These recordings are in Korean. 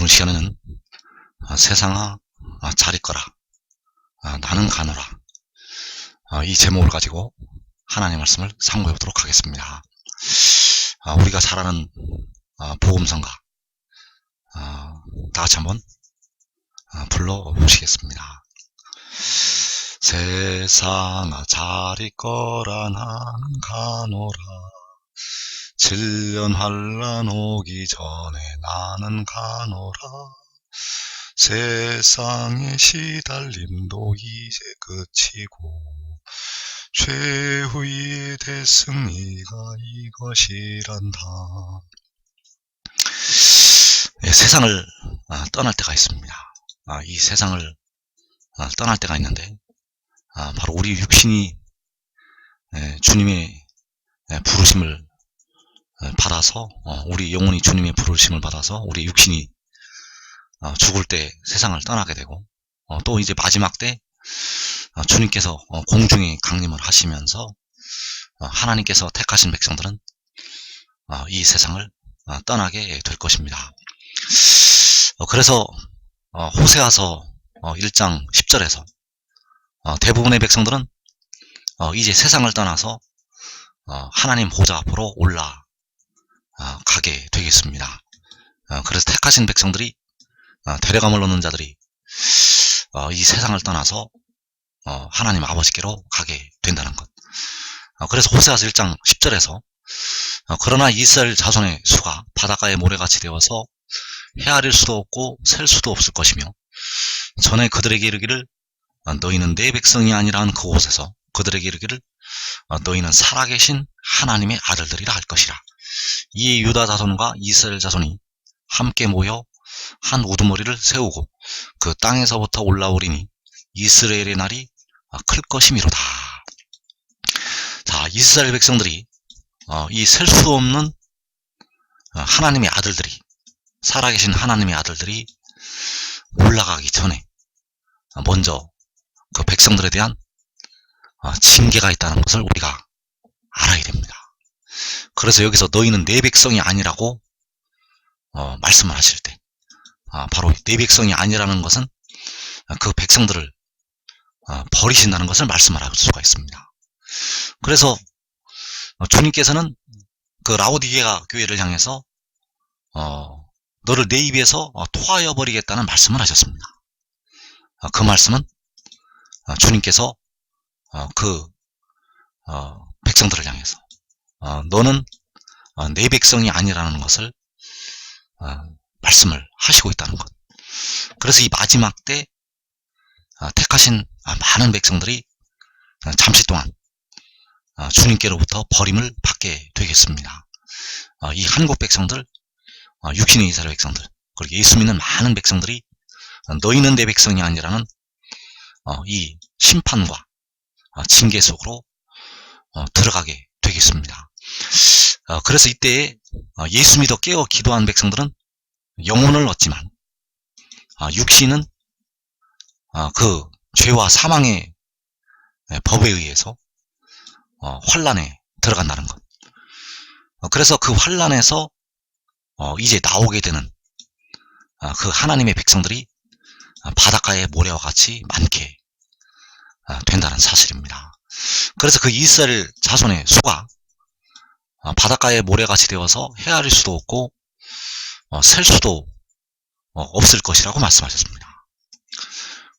이번 시간에는 세상아 잘 있거라, 나는 가노라, 이 제목을 가지고 하나님의 말씀을 상고해 보도록 하겠습니다. 우리가 잘 아는 복음성가 다 같이 한번 불러보시겠습니다. 세상아 잘 있거라, 나는 가노라. 질년 환난 오기 전에 나는 가노라. 세상의 시달림도 이제 그치고 최후의 대승리가 이것이란다. 세상을 떠날 때가 있습니다. 이 세상을 떠날 때가 있는데 바로 우리 육신이 주님의 부르심을 받아서 우리 영혼이 주님의 부르심을 받아서 우리 육신이 죽을 때 세상을 떠나게 되고 또 이제 마지막 때 주님께서 공중에 강림을 하시면서 하나님께서 택하신 백성들은 이 세상을 떠나게 될 것입니다. 그래서 호세아서 1장 10절에서 대부분의 백성들은 이제 세상을 떠나서 하나님 보좌 앞으로 올라가게 되겠습니다. 그래서 택하신 백성들이 데려감을 얻는 자들이 이 세상을 떠나서 하나님 아버지께로 가게 된다는 것. 그래서 호세아서 1장 10절에서 그러나 이스라엘 자손의 수가 바닷가의 모래같이 되어서 헤아릴 수도 없고 셀 수도 없을 것이며 전에 그들에게 이르기를 너희는 내 백성이 아니라 한 그곳에서 그들에게 이르기를 너희는 살아계신 하나님의 아들들이라 할 것이라. 이 유다 자손과 이스라엘 자손이 함께 모여 한 우두머리를 세우고 그 땅에서부터 올라오리니 이스라엘의 날이 클 것이미로다. 자, 이스라엘 백성들이 이 셀 수 없는 하나님의 아들들이, 살아계신 하나님의 아들들이 올라가기 전에 먼저 그 백성들에 대한 징계가 있다는 것을 우리가 알아야 됩니다. 그래서 여기서 너희는 내 백성이 아니라고 말씀을 하실 때 바로 내 백성이 아니라는 것은 그 백성들을 버리신다는 것을 말씀을 할 수가 있습니다. 그래서 주님께서는 그 라오디게아 교회를 향해서 너를 내 입에서 토하여 버리겠다는 말씀을 하셨습니다. 그 말씀은 주님께서 그 백성들을 향해서 너는 내 백성이 아니라는 것을 말씀을 하시고 있다는 것. 그래서 이 마지막 때 택하신 많은 백성들이 잠시 동안 주님께로부터 버림을 받게 되겠습니다. 이 한국 백성들, 육신의 이스라엘 백성들, 그리고 예수 믿는 많은 백성들이 너희는 내 백성이 아니라는 이 심판과 징계 속으로 들어가게 되겠습니다. 그래서 이때 예수 믿어 깨어 기도한 백성들은 영혼을 얻지만 육신은 그 죄와 사망의 법에 의해서 환란에 들어간다는 것. 그래서 그 환란에서 이제 나오게 되는 그 하나님의 백성들이 바닷가의 모래와 같이 많게 된다는 사실입니다. 그래서 그 이스라엘 자손의 수가 바닷가의 모래같이 되어서 헤아릴 수도 없고 셀 수도 없을 것이라고 말씀하셨습니다.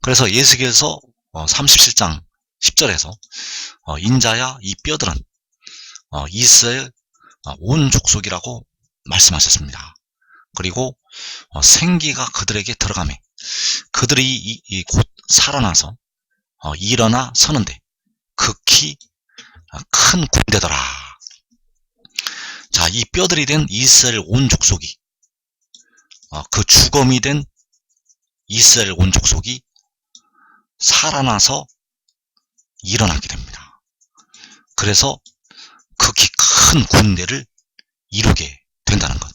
그래서 예수께서 37장 10절에서 인자야 이 뼈들은 이스라엘 온 족속이라고 말씀하셨습니다. 그리고 생기가 그들에게 들어가매 그들이 곧 살아나서 일어나 서는데 극히 큰 군대더라. 자, 이 뼈들이 된 이스라엘 온 족속이 그 주검이 된 이스라엘 온 족속이 살아나서 일어나게 됩니다. 그래서 극히 큰 군대를 이루게 된다는 것.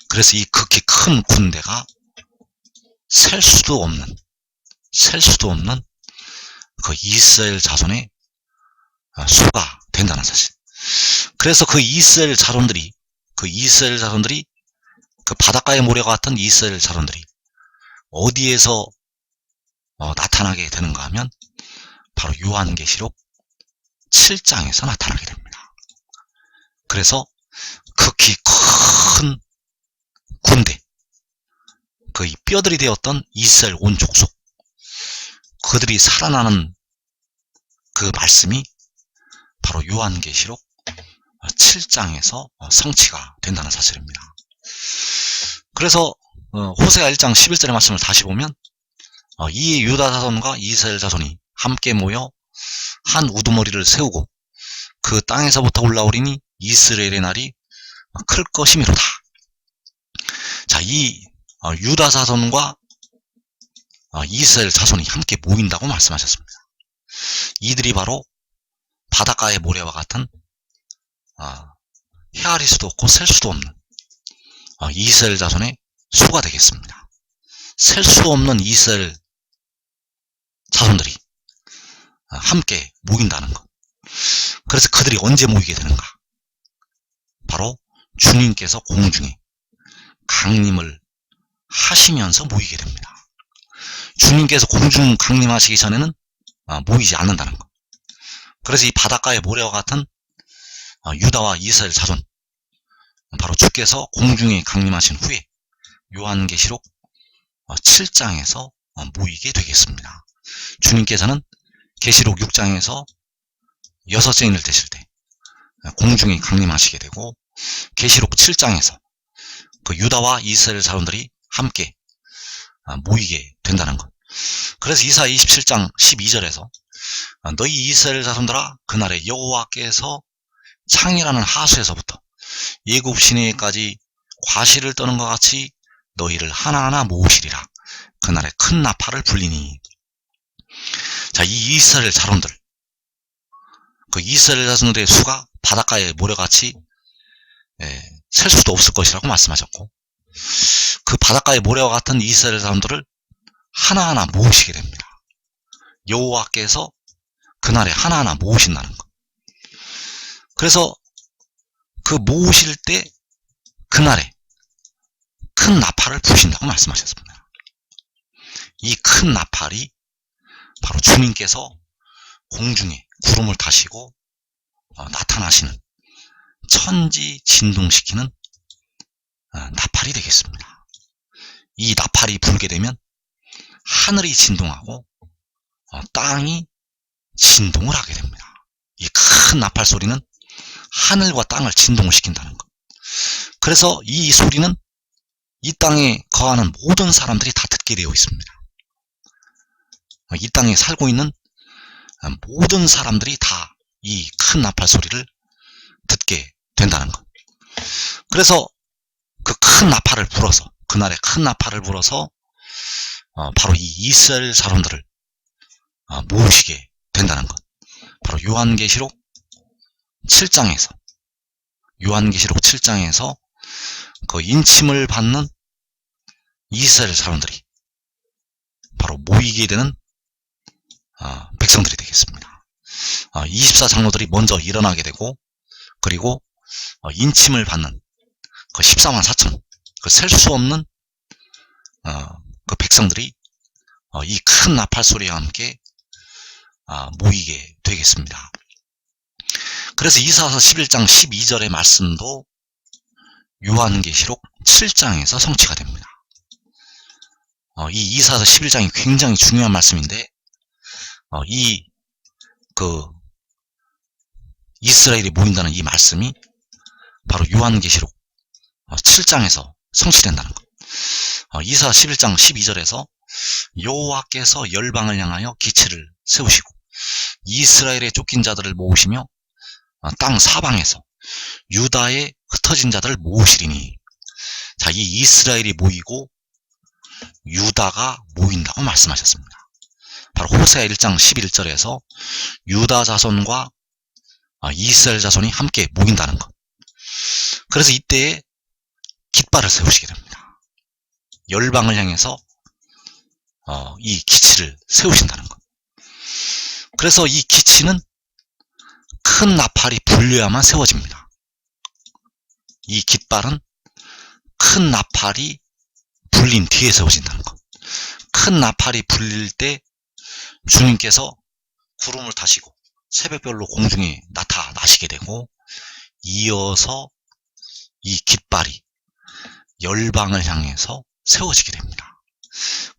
그래서 이 극히 큰 군대가 셀 수도 없는 그 이스라엘 자손의 수가 된다는 사실. 그래서 그 이스라엘 자손들이 그 바닷가의 모래와 같은 이스라엘 자손들이 어디에서 나타나게 되는가 하면 바로 요한계시록 7장에서 나타나게 됩니다. 그래서 극히 큰 군대, 그 뼈들이 되었던 이스라엘 온 족속, 그들이 살아나는 그 말씀이 바로 요한계시록 7장에서 성취가 된다는 사실입니다. 그래서 호세아 1장 11절의 말씀을 다시 보면 이 유다 자손과 이스라엘 자손이 함께 모여 한 우두머리를 세우고 그 땅에서부터 올라오리니 이스라엘의 날이 클 것이미로다. 자, 이 유다 자손과 이스라엘 자손이 함께 모인다고 말씀하셨습니다. 이들이 바로 바닷가의 모래와 같은 헤아릴 수도 없고 셀 수도 없는 이스라엘 자손의 수가 되겠습니다. 셀 수 없는 이스라엘 자손들이 함께 모인다는 것. 그래서 그들이 언제 모이게 되는가? 바로 주님께서 공중에 강림을 하시면서 모이게 됩니다. 주님께서 공중 강림하시기 전에는 모이지 않는다는 것. 그래서 이 바닷가의 모래와 같은 유다와 이스라엘 자손, 바로 주께서 공중에 강림하신 후에 요한계시록 7장에서 모이게 되겠습니다. 주님께서는 계시록 6장에서 6째 인을 되실 때 공중에 강림하시게 되고, 계시록 7장에서 그 유다와 이스라엘 자손들이 함께 모이게 된다는 것. 그래서 이사야 27장 12절에서 너희 이스라엘 자손들아, 그날에 여호와께서 창이라는 하수에서부터 예굽 시내까지 과실을 떠는 것 같이 너희를 하나하나 모으시리라. 그날에 큰 나팔을 불리니. 자, 이 이스라엘 자손들, 그 이스라엘 자손들의 수가 바닷가의 모래같이 셀 수도 없을 것이라고 말씀하셨고, 그 바닷가의 모래와 같은 이스라엘 자손들을 하나하나 모으시게 됩니다. 여호와께서 그날에 하나하나 모으신다는 것. 그래서 그 모으실 때 그날에 큰 나팔을 부신다고 말씀하셨습니다. 이 큰 나팔이 바로 주님께서 공중에 구름을 타시고 나타나시는 천지 진동시키는 나팔이 되겠습니다. 이 나팔이 불게 되면 하늘이 진동하고 땅이 진동을 하게 됩니다. 이 큰 나팔 소리는 하늘과 땅을 진동을 시킨다는 것. 그래서 이 소리는 이 땅에 거하는 모든 사람들이 다 듣게 되어 있습니다. 이 땅에 살고 있는 모든 사람들이 다 이 큰 나팔 소리를 듣게 된다는 것. 그래서 그 큰 나팔을 불어서, 그날의 큰 나팔을 불어서 바로 이 이스라엘 자손들을 모으시게 된다는 것. 바로 요한계시록 7장에서 그 인침을 받는 이스라엘 사람들이 바로 모이게 되는 백성들이 되겠습니다. 24장로들이 먼저 일어나게 되고, 그리고 인침을 받는 그 14만 4천, 그 셀 수 없는 그 백성들이 이 큰 나팔 소리와 함께 모이게 되겠습니다. 그래서 이사야서 11장 12절의 말씀도 요한계시록 7장에서 성취가 됩니다. 이 이사야서 11장이 굉장히 중요한 말씀인데, 이스라엘이 모인다는 이 말씀이 바로 요한계시록 7장에서 성취된다는 것. 이사야 11장 12절에서 여호와께서 열방을 향하여 기체를 세우시고 이스라엘의 쫓긴 자들을 모으시며 땅 사방에서 유다의 흩어진 자들을 모으시리니. 자, 이 이스라엘이 모이고 유다가 모인다고 말씀하셨습니다. 바로 호세아 1장 11절에서 유다 자손과 이스라엘 자손이 함께 모인다는 것. 그래서 이때에 깃발을 세우시게 됩니다. 열방을 향해서 이 기치를 세우신다는 것. 그래서 이 기치는 큰 나팔이 불려야만 세워집니다. 이 깃발은 큰 나팔이 불린 뒤에 세워진다는 것. 큰 나팔이 불릴 때 주님께서 구름을 타시고 새벽별로 공중에 나타나시게 되고, 이어서 이 깃발이 열방을 향해서 세워지게 됩니다.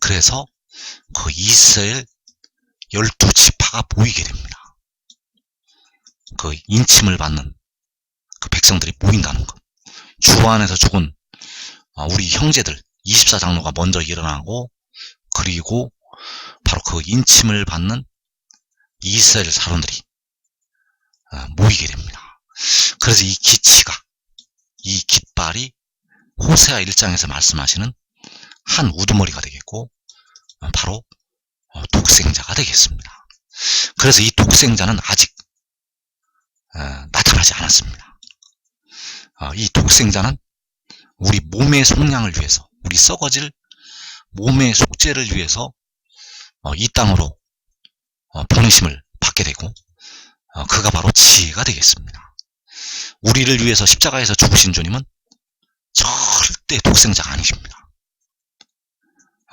그래서 그 이스라엘 12지파가 모이게 됩니다. 그 인침을 받는 그 백성들이 모인다는 것. 주 안에서 죽은 우리 형제들 24장로가 먼저 일어나고, 그리고 바로 그 인침을 받는 이스라엘 사람들이 모이게 됩니다. 그래서 이 기치가, 이 깃발이 호세아 1장에서 말씀하시는 한 우두머리가 되겠고, 바로 독생자가 되겠습니다. 그래서 이 독생자는 아직 나타나지 않았습니다. 이 독생자는 우리 몸의 속량을 위해서, 우리 썩어질 몸의 속죄를 위해서 이 땅으로 보내심을 받게 되고, 그가 바로 지혜가 되겠습니다. 우리를 위해서 십자가에서 죽으신 주님은 절대 독생자가 아니십니다.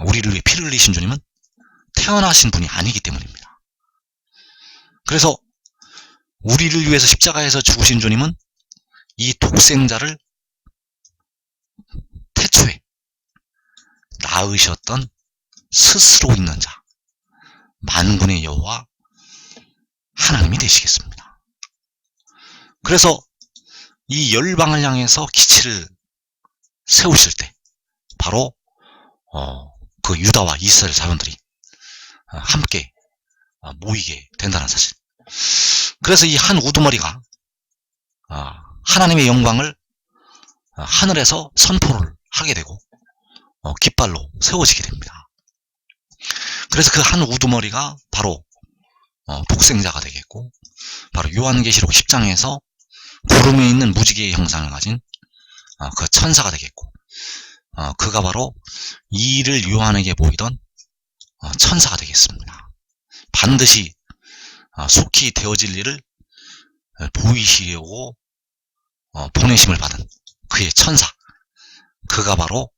우리를 위해 피를 흘리신 주님은 태어나신 분이 아니기 때문입니다. 그래서 우리를 위해서 십자가에서 죽으신 주님은 이 독생자를 태초에 낳으셨던 스스로 있는 자, 만군의 여호와 하나님이 되시겠습니다. 그래서 이 열방을 향해서 기치를 세우실 때 바로 그 유다와 이스라엘 자손들이 함께 모이게 된다는 사실. 그래서 이 한 우두머리가 하나님의 영광을 하늘에서 선포를 하게 되고 깃발로 세워지게 됩니다. 그래서 그 한 우두머리가 바로 독생자가 되겠고, 바로 요한계시록 10장에서 구름에 있는 무지개의 형상을 가진 그 천사가 되겠고, 그가 바로 이 일을 요한에게 보이던 천사가 되겠습니다. 반드시 속히 되어질 일을 보이시려고 보내심을 받은 그의 천사, 그가 바로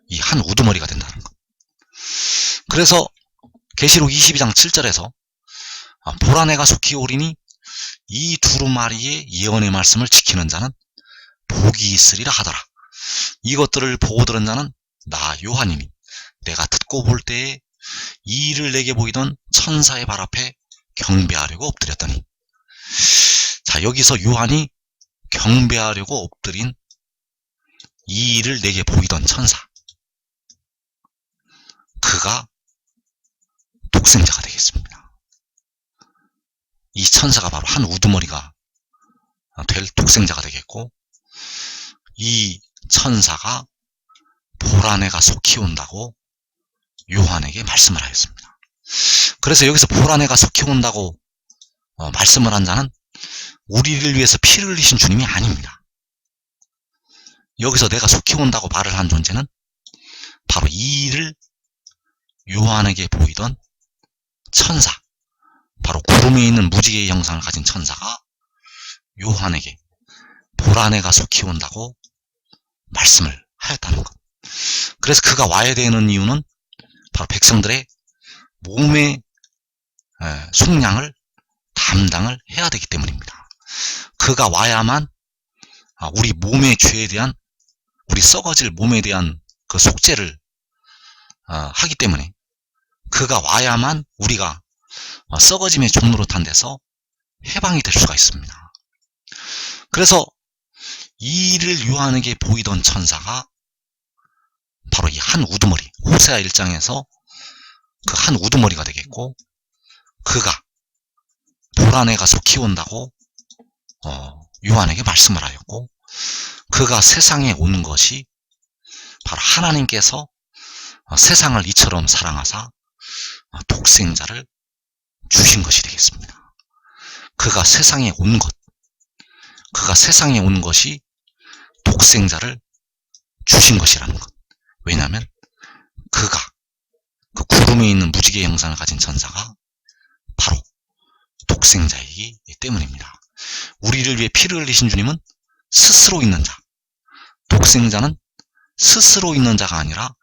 이 한 우두머리가 된다는 것. 그래서 계시록 22장 7절에서 보라 내가 속히 오리니 이 두루마리의 예언의 말씀을 지키는 자는 복이 있으리라 하더라. 이것들을 보고 들은 자는 나 요한이니 내가 듣고 볼 때에 이 일을 내게 보이던 천사의 발 앞에 경배하려고 엎드렸더니, 자, 여기서 요한이 경배하려고 엎드린 이 일을 내게 보이던 천사, 그가 독생자가 되겠습니다. 이 천사가 바로 한 우두머리가 될 독생자가 되겠고, 이 천사가 보라 내가 속히 온다고 요한에게 말씀을 하였습니다. 그래서 여기서 보라 내가 속히 온다고 말씀을 한 자는 우리를 위해서 피를 흘리신 주님이 아닙니다. 여기서 내가 속히 온다고 말을 한 존재는 바로 이 일을 요한에게 보이던 천사, 바로 구름에 있는 무지개의 형상을 가진 천사가 요한에게 보라 내가 속히 온다고 말씀을 하였다는 것. 그래서 그가 와야 되는 이유는 바로 백성들의 몸의 속량을 담당을 해야 되기 때문입니다. 그가 와야만 우리 몸의 죄에 대한, 우리 썩어질 몸에 대한 그 속죄를 하기 때문에, 그가 와야만 우리가 썩어짐의 종노릇한 데서 해방이 될 수가 있습니다. 그래서 이 일을 요한에게 보이던 천사가 바로 이 한 우두머리, 호세아 1장에서 그 한 우두머리가 되겠고, 그가 보라 내가 속히 온다고 요한에게 말씀을 하였고, 그가 세상에 오는 것이 바로 하나님께서 세상을 이처럼 사랑하사 독생자를 주신 것이 되겠습니다. 그가 세상에 온 것, 그가 세상에 온 것이 독생자를 주신 것이라는 것. 왜냐하면 그가 그 구름에 있는 무지개 형상을 가진 천사가 바로 독생자이기 때문입니다. 우리를 위해 피를 흘리신 주님은 스스로 있는 자, 독생자는 스스로 있는 자가 아니라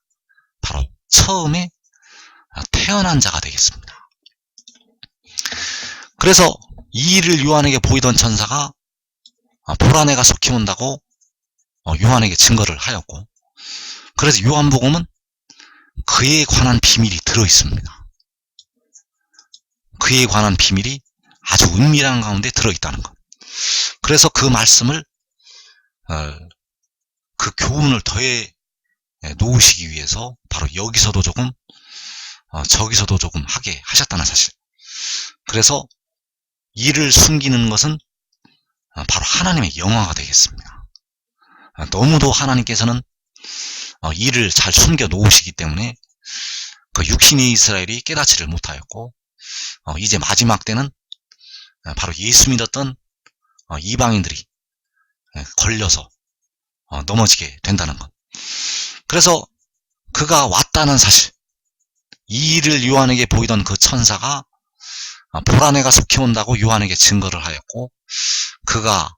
바로 처음에 태어난 자가 되겠습니다. 그래서 이 일을 요한에게 보이던 천사가 보라 내가 속히 온다고 요한에게 증거를 하였고, 그래서 요한복음은 그에 관한 비밀이 들어있습니다. 그에 관한 비밀이 아주 은밀한 가운데 들어있다는 것. 그래서 그 말씀을 그 교훈을 더해 놓으시기 위해서 바로 여기서도 조금 저기서도 조금 하게 하셨다는 사실. 그래서 이를 숨기는 것은 바로 하나님의 영화가 되겠습니다. 너무도 하나님께서는 이를 잘 숨겨 놓으시기 때문에 그 육신의 이스라엘이 깨닫지를 못하였고, 이제 마지막 때는 바로 예수 믿었던 이방인들이 걸려서 넘어지게 된다는 것. 그래서 그가 왔다는 사실, 이 일을 요한에게 보이던 그 천사가 보라 내가 속히 온다고 요한에게 증거를 하였고, 그가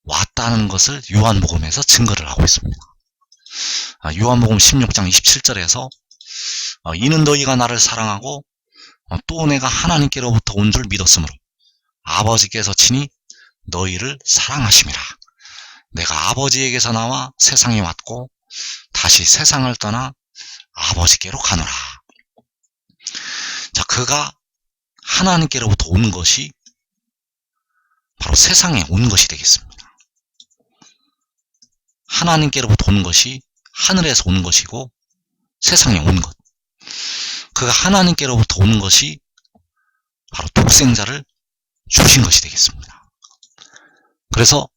왔다는 것을 요한복음에서 증거를 하고 있습니다. 요한복음 16장 27절에서 이는 너희가 나를 사랑하고 또 내가 하나님께로부터 온 줄 믿었으므로 아버지께서 친히 너희를 사랑하심이라. 내가 아버지에게서 나와 세상에 왔고 다시 세상을 떠나 아버지께로 가노라. 자, 그가 하나님께로부터 온 것이 바로 세상에 온 것이 되겠습니다. 하나님께로부터 온 것이 하늘에서 온 것이고 세상에 온 것. 그가 하나님께로부터 온 것이 바로 독생자를 주신 것이 되겠습니다. 그래서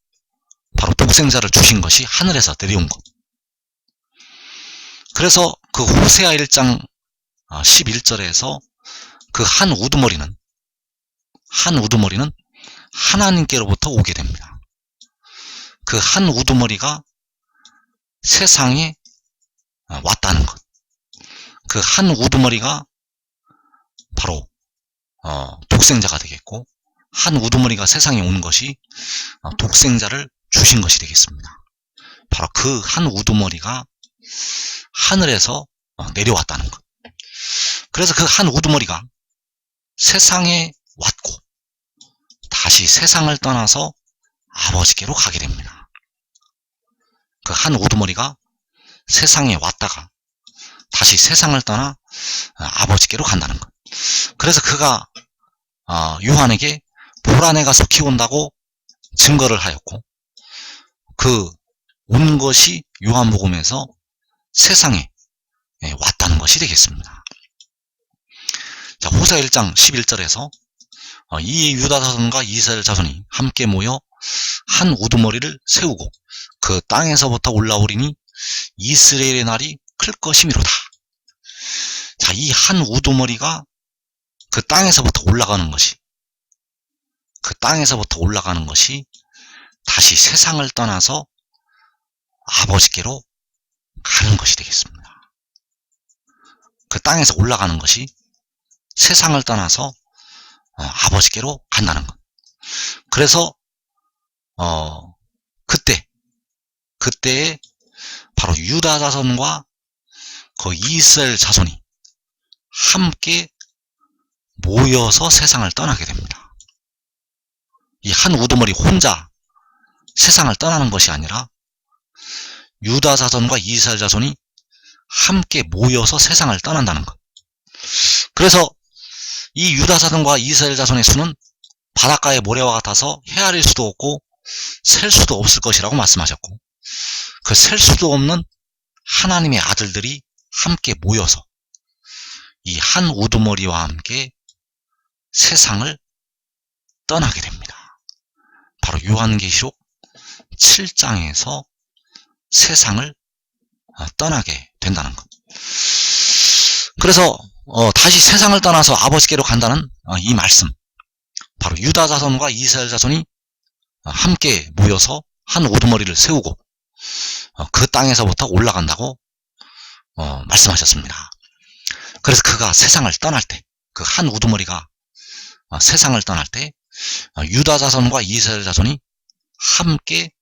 바로 독생자를 주신 것이 하늘에서 내려온 것. 그래서 그 호세아 1장 11절에서 그 한 우두머리는 하나님께로부터 오게 됩니다. 그 한 우두머리가 세상에 왔다는 것. 그 한 우두머리가 바로 독생자가 되겠고, 한 우두머리가 세상에 온 것이 독생자를 주신 것이 되겠습니다. 바로 그 한 우두머리가 하늘에서 내려왔다는 것. 그래서 그 한 우두머리가 세상에 왔고 다시 세상을 떠나서 아버지께로 가게 됩니다. 그 한 우두머리가 세상에 왔다가 다시 세상을 떠나 아버지께로 간다는 것. 그래서 그가 요한에게 보라 내가 속히 온다고 증거를 하였고, 그 온 것이 요한복음에서 세상에 왔다는 것이 되겠습니다. 자, 호세아 1장 11절에서 이에 유다 자손과 이스라엘 자손이 함께 모여 한 우두머리를 세우고 그 땅에서부터 올라오리니 이스라엘의 날이 클 것이미로다. 자, 이 한 우두머리가 그 땅에서부터 올라가는 것이 다시 세상을 떠나서 아버지께로 가는 것이 되겠습니다. 그 땅에서 올라가는 것이 세상을 떠나서 아버지께로 간다는 것. 그래서 그때에 바로 유다 자손과 그 이스라엘 자손이 함께 모여서 세상을 떠나게 됩니다. 이 한 우두머리 혼자 세상을 떠나는 것이 아니라 유다 자손과 이스라엘 자손이 함께 모여서 세상을 떠난다는 것. 그래서 이 유다 자손과 이스라엘 자손의 수는 바닷가의 모래와 같아서 헤아릴 수도 없고 셀 수도 없을 것이라고 말씀하셨고, 그 셀 수도 없는 하나님의 아들들이 함께 모여서 이 한 우두머리와 함께 세상을 떠나게 됩니다. 바로 요한계시록 7장에서 세상을 떠나게 된다는 것. 그래서 다시 세상을 떠나서 아버지께로 간다는 이 말씀, 바로 유다 자손과 이스라엘 자손이 함께 모여서 한 우두머리를 세우고 그 땅에서부터 올라간다고 말씀하셨습니다. 그래서 그가 세상을 떠날 때, 그 한 우두머리가 세상을 떠날 때 유다 자손과 이스라엘 자손이 함께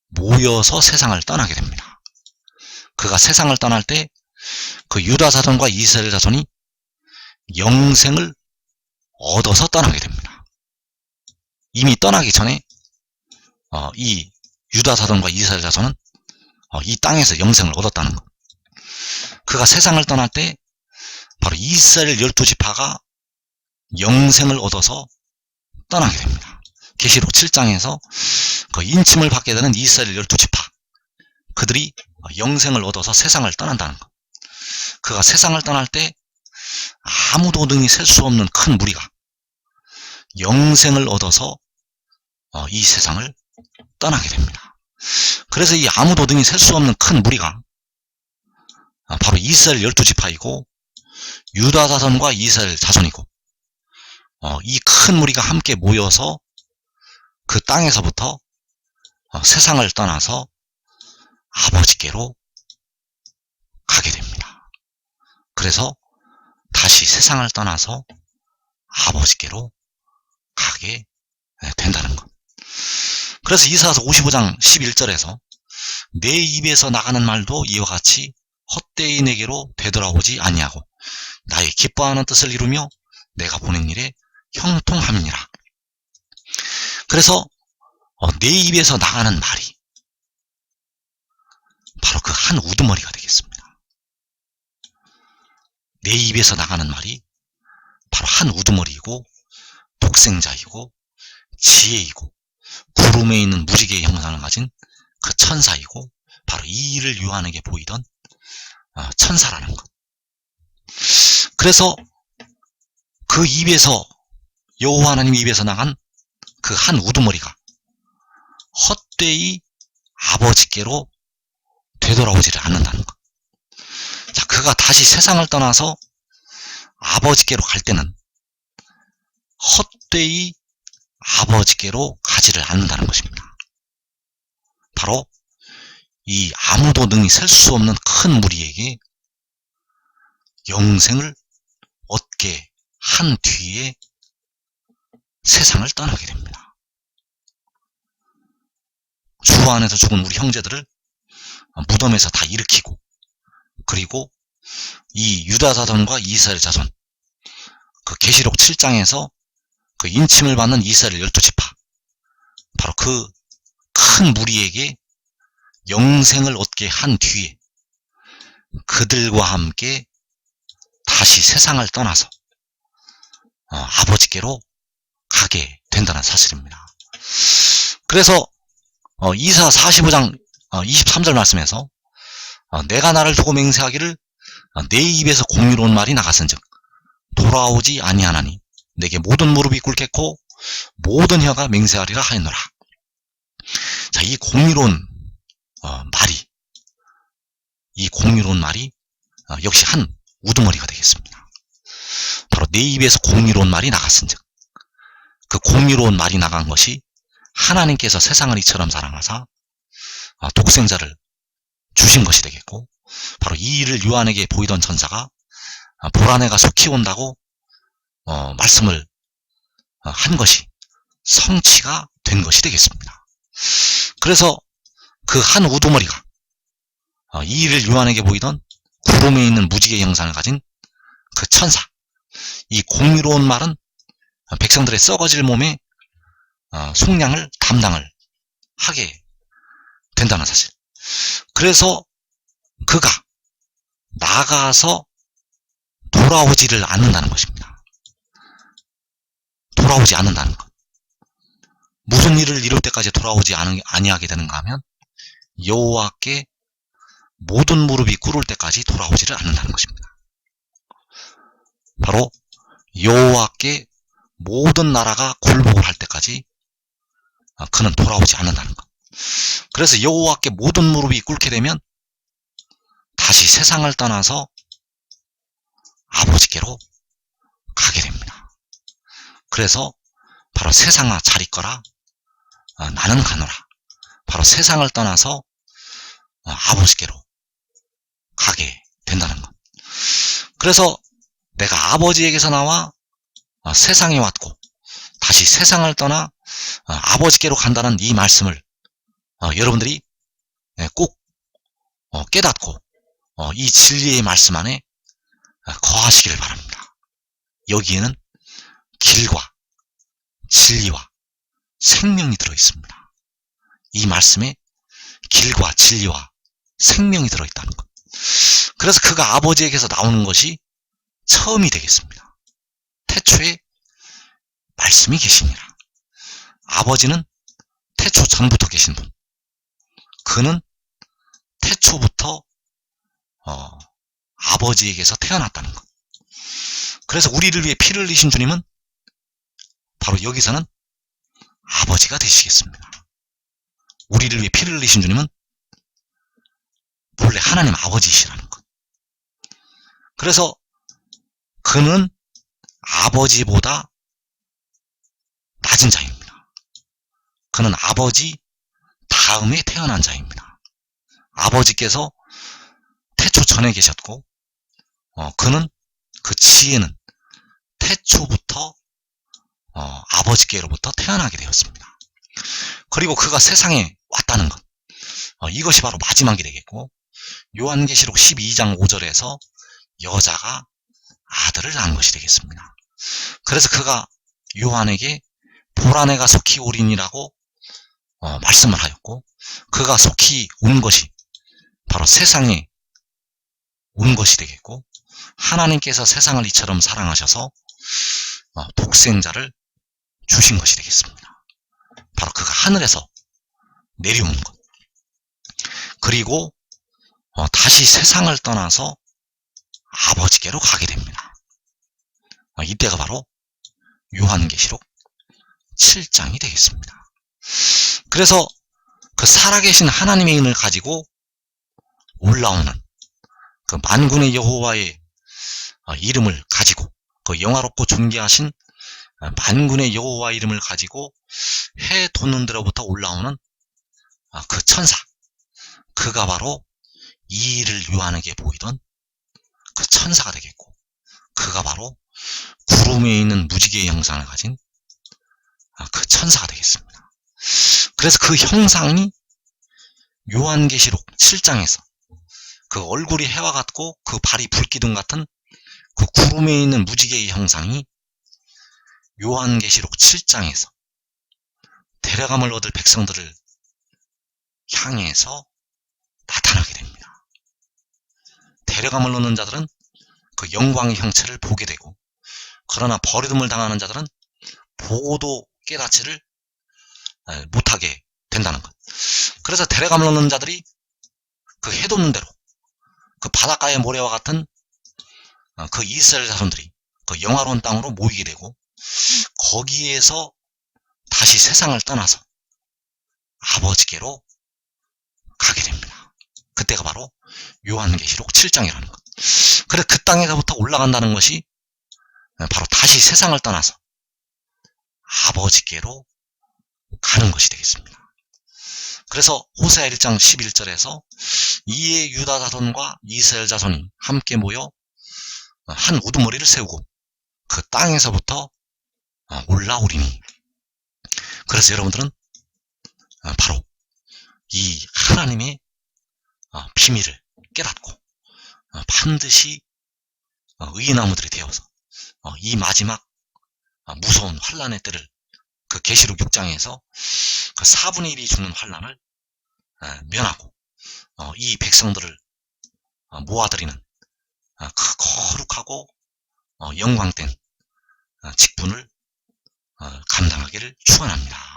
모여서 세상을 떠나게 됩니다. 그가 세상을 떠날 때 그 유다 자손과 이스라엘 자손이 영생을 얻어서 떠나게 됩니다. 이미 떠나기 전에 이 유다 자손과 이스라엘 자손은 이 땅에서 영생을 얻었다는 것. 그가 세상을 떠날 때 바로 이스라엘 12지파가 영생을 얻어서 떠나게 됩니다. 계시록 7장에서 그 인침을 받게 되는 이스라엘 12지파, 그들이 영생을 얻어서 세상을 떠난다는 것. 그가 세상을 떠날 때 아무도 능히 셀 수 없는 큰 무리가 영생을 얻어서 이 세상을 떠나게 됩니다. 그래서 이 아무도 능히 셀 수 없는 큰 무리가 바로 이스라엘 12지파이고 유다 자손과 이스라엘 자손이고, 이 큰 무리가 함께 모여서 그 땅에서부터 세상을 떠나서 아버지께로 가게 됩니다. 그래서 다시 세상을 떠나서 아버지께로 가게 된다는 것. 그래서 이사야서 55장 11절에서 내 입에서 나가는 말도 이와 같이 헛되이 내게로 되돌아오지 아니하고 나의 기뻐하는 뜻을 이루며 내가 보낸 일에 형통함이니라. 그래서 내 입에서 나가는 말이 바로 그 한 우두머리가 되겠습니다. 내 입에서 나가는 말이 바로 한 우두머리이고 독생자이고 지혜이고 구름에 있는 무지개의 형상을 가진 그 천사이고 바로 이 일을 요한에게 보이던 천사라는 것. 그래서 그 입에서, 여호와 하나님 입에서 나간 그 한 우두머리가 헛되이 아버지께로 되돌아오지를 않는다는 것. 자, 그가 다시 세상을 떠나서 아버지께로 갈 때는 헛되이 아버지께로 가지를 않는다는 것입니다. 바로 이 아무도 능히 셀 수 없는 큰 무리에게 영생을 얻게 한 뒤에 세상을 떠나게 됩니다. 주 안에서 죽은 우리 형제들을 무덤에서 다 일으키고, 그리고 이 유다 자손과 이스라엘 자손, 그 계시록 7장에서 그 인침을 받는 이스라엘 12지파, 바로 그 큰 무리에게 영생을 얻게 한 뒤에 그들과 함께 다시 세상을 떠나서 아버지께로 가게 된다는 사실입니다. 그래서 이사야 45장 23절 말씀에서 내가 나를 두고 맹세하기를 내 입에서 공유로운 말이 나갔은즉 돌아오지 아니하나니 내게 모든 무릎이 꿇겠고 모든 혀가 맹세하리라 하였노라. 자, 이 공유로운 말이, 이 공유로운 말이 역시 한 우두머리가 되겠습니다. 바로 내 입에서 공유로운 말이 나갔은즉, 그 공유로운 말이 나간 것이 하나님께서 세상을 이처럼 사랑하사 독생자를 주신 것이 되겠고, 바로 이 일을 요한에게 보이던 천사가 보라내가 속히 온다고 말씀을 한 것이 성취가 된 것이 되겠습니다. 그래서 그 한 우두머리가 이 일을 요한에게 보이던 구름에 있는 무지개 형상을 가진 그 천사, 이 공유로운 말은 백성들의 썩어질 몸에 속량을 담당을 하게 된다는 사실. 그래서 그가 나가서 돌아오지를 않는다는 것입니다. 돌아오지 않는다는 것. 무슨 일을 이룰 때까지 돌아오지 아니하게 되는가 하면 여호와께 모든 무릎이 꿇을 때까지 돌아오지를 않는다는 것입니다. 바로 여호와께 모든 나라가 굴복을 할 때까지 그는 돌아오지 않는다는 것. 그래서 여호와께 모든 무릎이 꿇게 되면 다시 세상을 떠나서 아버지께로 가게 됩니다. 그래서 바로 세상아 잘 있거라, 나는 가노라. 바로 세상을 떠나서 아버지께로 가게 된다는 것. 그래서 내가 아버지에게서 나와 세상에 왔고 다시 세상을 떠나 아버지께로 간다는 이 말씀을 여러분들이 꼭 깨닫고 이 진리의 말씀 안에 거하시기를 바랍니다. 여기에는 길과 진리와 생명이 들어있습니다. 이 말씀에 길과 진리와 생명이 들어있다는 것. 그래서 그가 아버지에게서 나오는 것이 처음이 되겠습니다. 태초에 말씀이 계시니라. 아버지는 태초 전부터 계신 분. 그는 태초부터 아버지에게서 태어났다는 것. 그래서 우리를 위해 피를 흘리신 주님은 바로 여기서는 아버지가 되시겠습니다. 우리를 위해 피를 흘리신 주님은 본래 하나님 아버지이시라는 것. 그래서 그는 아버지보다 낮은 자입니다. 그는 아버지 다음에 태어난 자입니다. 아버지께서 태초 전에 계셨고 그는 그 지혜는 태초부터 아버지께로부터 태어나게 되었습니다. 그리고 그가 세상에 왔다는 것, 이것이 바로 마지막이 되겠고, 요한계시록 12장 5절에서 여자가 아들을 낳은 것이 되겠습니다. 그래서 그가 요한에게 보라 내가 속히 오리니라고 말씀을 하였고, 그가 속히 온 것이 바로 세상에 온 것이 되겠고, 하나님께서 세상을 이처럼 사랑하셔서 독생자를 주신 것이 되겠습니다. 바로 그가 하늘에서 내려온 것. 그리고 다시 세상을 떠나서 아버지께로 가게 됩니다. 이때가 바로 요한계시록 7장이 되겠습니다. 그래서 그 살아계신 하나님의 인을 가지고 올라오는 그 만군의 여호와의 이름을 가지고, 그 영화롭고 존귀하신 만군의 여호와 이름을 가지고 해 돋는 데로부터 올라오는 그 천사, 그가 바로 이 일을 요한에게 보이던 그 천사가 되겠고, 그가 바로 구름에 있는 무지개의 형상을 가진 그 천사가 되겠습니다. 그래서 그 형상이 요한계시록 7장에서 그 얼굴이 해와 같고 그 발이 불기둥 같은 그 구름에 있는 무지개의 형상이 요한계시록 7장에서 데려감을 얻을 백성들을 향해서 나타나게 됩니다. 데려감을 얻는 자들은 그 영광의 형체를 보게 되고, 그러나 버림을 당하는 자들은 보고도 깨닫지를 못하게 된다는 것. 그래서 데려감을 얻는 자들이 그 해돋는 대로 그 바닷가의 모래와 같은 그 이스라엘 자손들이 그 영화로운 땅으로 모이게 되고, 거기에서 다시 세상을 떠나서 아버지께로 가게 됩니다. 그때가 바로 요한계시록 7장이라는 것. 그래서 그 땅에서부터 올라간다는 것이 바로 다시 세상을 떠나서 아버지께로 가는 것이 되겠습니다. 그래서 호세아 1장 11절에서 이에 유다 자손과 이스라엘 자손이 함께 모여 한 우두머리를 세우고 그 땅에서부터 올라오리니. 그래서 여러분들은 바로 이 하나님의 비밀을 깨닫고 반드시 의인나무들이 되어서 이 마지막 무서운 환란의 때를, 그 계시록 6장에서 그 4분의 1이 죽는 환란을 면하고 이 백성들을 모아들이는 그 거룩하고 영광된 직분을 감당하기를 축원합니다.